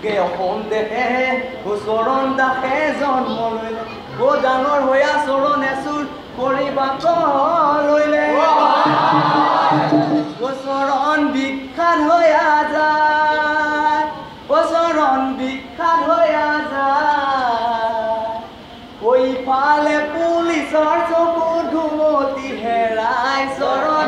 যুগে সন্দেহে চৰণ দাসে জন্ম ললে ডাঙৰ হৈয়া চৰণে চুৰ কৰিবা লৈলে চৰণ বিখ্যাত হৈয়া যায় চৰণ বিখ্যাত হৈয়া যায় কৈফালে পুলিচৰ চকু ধুমতি হেৰাই চৰণ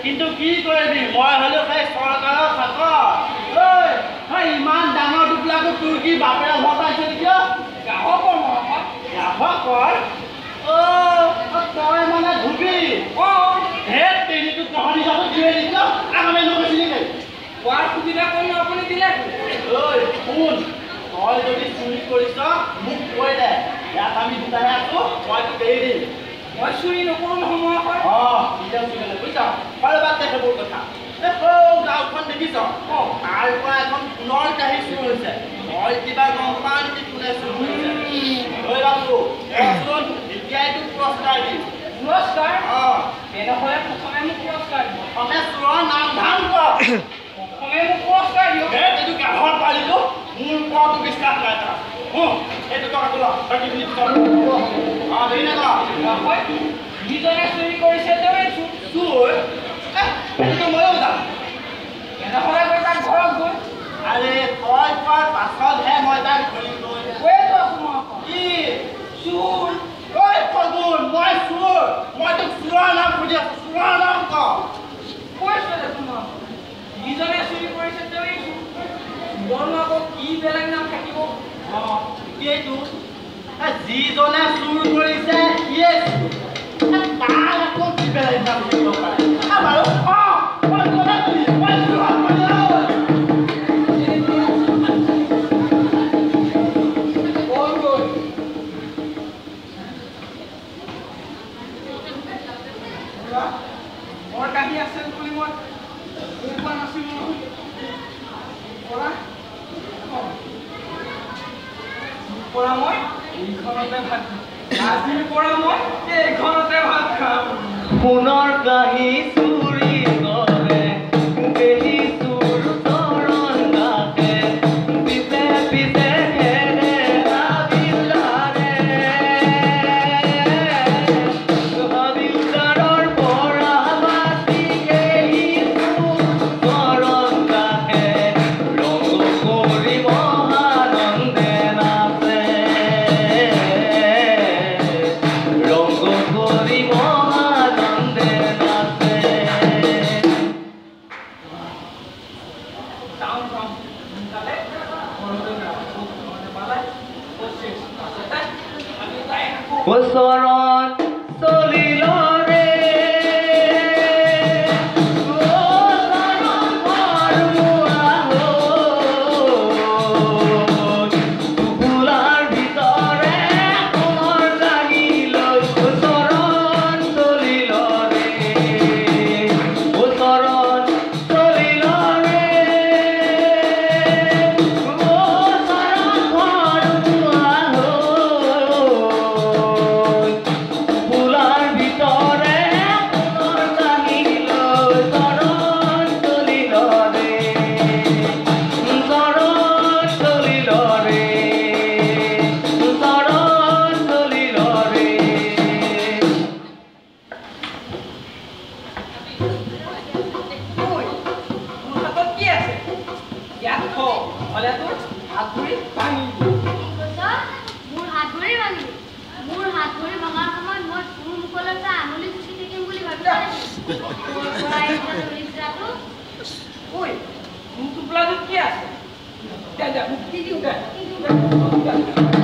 কিন্তু কি কৰিবি মই হলো সেই চৰকাৰৰ ছাত্ৰ ইমান ডাঙৰ দুখলাকো তোৰ কি বাপেৰে ভটাইছে কিয় গ্ৰাহকৰ তই মানে ধুবি ঢেৰ ট্ৰেইনিটো তহঁতি যাব দিয়ে দিছ আগলৈ নগৈছিলি নে কোৱাৰ সুবিধা কৰি আপুনি দিলে শুন তই যদি চুৰি কৰিছ মোক কৈ দে ইয়াত আমি দুটাহে আছো মই তোক এৰি দিম মই চুৰি নকৰো নহয় এতিয়া চুৰি বুজিছ বাৰু বাদ দে সেইবোৰ কথা গাঁওখন দেখিছ তাৰ পৰা এখন সোণৰ কাঁহী চুৰ হৈছে মই কিবা গম পাওঁ নেকি কোনে চুৰ কৰিছে ঐ বাবু কচোন এতিয়াই তোক পুৰস্কাৰ দিম পুৰস্কাৰ অঁ তেনেহ'লে প্ৰথমে মোক পুৰস্কাৰ দিব প্ৰথমে চোৰৰ নাম ধান কৰ প্ৰথমে মোক পুৰস্কাৰ দিয়ক এইটো গাহৰ পালিটো মোৰ ওপৰতো বিশ্বাস নাই তাৰ এইটো টকাটো ল বাকী বুলি অঁ দেৰি নাযাওঁ যিজনে চুৰি কৰিছে তেওঁৱে চুৰ এইটো ময়ো যাম তেনেহ'লে গৈ তাক ঘৰত গৈ আৰে তই কোৱাৰ পাছতহে মই তাক ধৰিম গৈ কৈয়েতো আছোঁ মই কি চুৰ ঐ ফগুন মই চুৰ মই তোক চুৰৰ নাম সুধি আছোঁ চুৰৰ নাম ক কৈছোঁ দেখোন মই যিজনে চুৰি কৰিছে তেওঁৱে চুৰ চুৰনো আকৌ কি বেলেগ নাম থাকিব অঁ এইটো যিজনে চুৰ কৰিছে সিয়ে চুৰ তাৰ আকৌ কি বেলেগ নাম থাকিব পাৰে বাৰু অঁ মই ক'লে তুমি মই চুৰ কৰি মোৰ কাহি আছে বুলি মই কোৱা নাছিলোঁ পৰা মই এইখনতে ভাত খাম আজিৰ পৰা মই এইখনতে ভাত খাম সোণৰ কাহি চুৰি কৰে বেলি চুৰ চৰণ গাতে পিছে পিছে খেলে হাবিলদাৰে হাবিলদাৰৰ পৰা বাচি এই চুৰ চৰণ গাতে ৰং কৰি মহানন্দে নাচে ৰং কৰি মহানন্দে নাচে যাওঁ যাওঁ সোনকালে ঘৰলৈ যাওঁ পালে ওচৰত চলিল ৰে ফুলাৰ ভিতৰে সোণৰ কাহি লৈ ওচৰত চলিল ৰে ওচৰত চলিল ৰে ফুলাৰ ভিতৰে সোণৰ কাহি লৈ ওচৰত চলিল ৰে ওচৰত চলিল ৰে ওচৰত চলিল ৰে মোৰ হাতত কি আছে ইয়াত থ হ'লে তোৰ হাত ভৰি ভাঙি মোৰ হাত ভৰি ভাঙিলি মোৰ হাত ভৰি ভঙাৰ সময়ত মই তোৰ মুখলৈ চাই আঙুলি চুপি থাকিম বুলি ভাবিছা ঐ মোৰ টোপোলাটোত কি আছে দে দে মোক দি দিওঁ দে